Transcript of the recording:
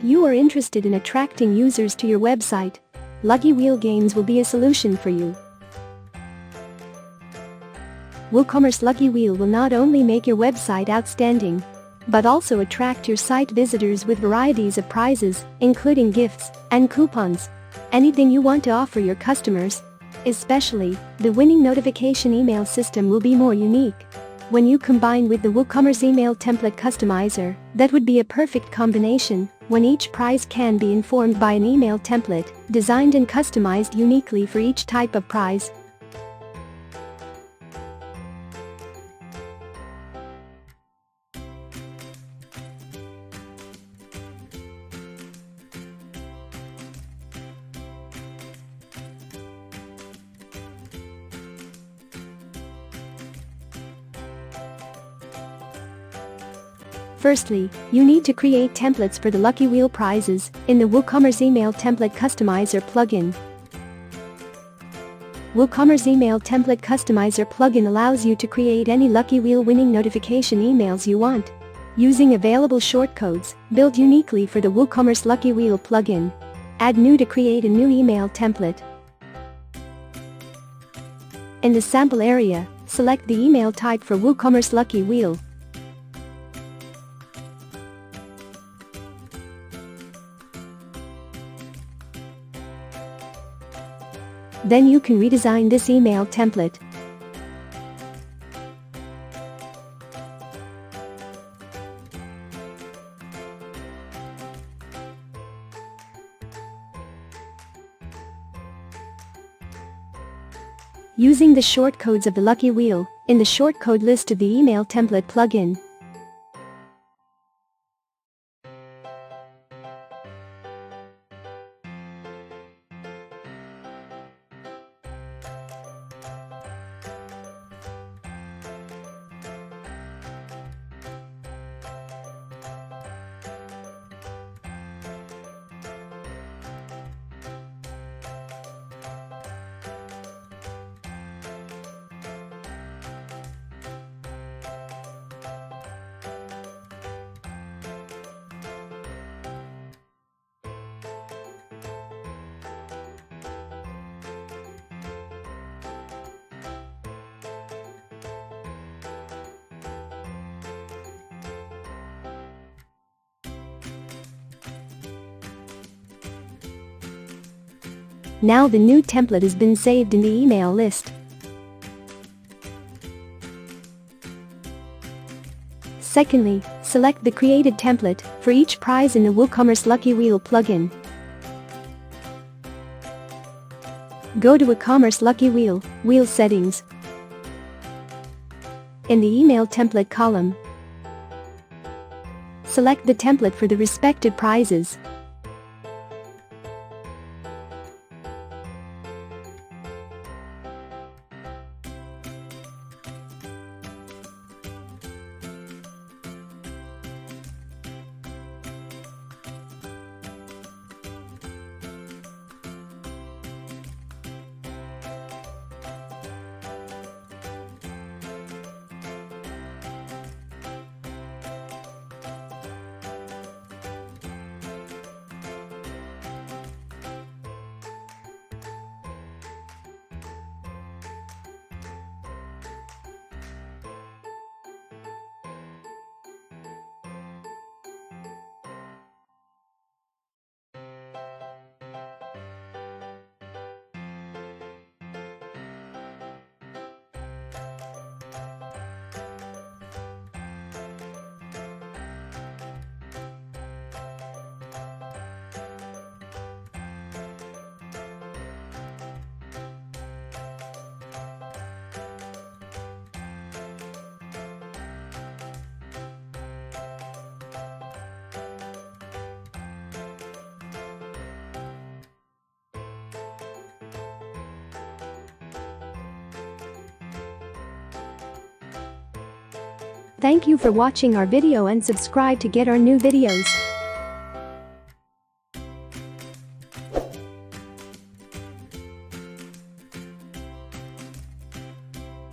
You are interested in attracting users to your website? Lucky Wheel Games will be a solution for you. WooCommerce Lucky Wheel will not only make your website outstanding, but also attract your site visitors with varieties of prizes, including gifts and coupons. Anything you want to offer your customers. Especially, the winning notification email system will be more unique. When you combine with the WooCommerce email template customizer, that would be a perfect combination, when each prize can be informed by an email template, designed and customized uniquely for each type of prize. Firstly, you need to create templates for the Lucky Wheel prizes in the WooCommerce Email Template Customizer plugin. WooCommerce Email Template Customizer plugin allows you to create any Lucky Wheel winning notification emails you want, using available shortcodes built uniquely for the WooCommerce Lucky Wheel plugin. Add new to create a new email template. In the sample area, select the email type for WooCommerce Lucky Wheel. Then you can redesign this email template. Using the shortcodes of the Lucky Wheel in the shortcode list of the email template plugin. Now the new template has been saved in the email list. Secondly, select the created template for each prize in the WooCommerce Lucky Wheel plugin. Go to WooCommerce Lucky Wheel, Wheel Settings. In the email template column, select the template for the respective prizes. Thank you for watching our video and subscribe to get our new videos.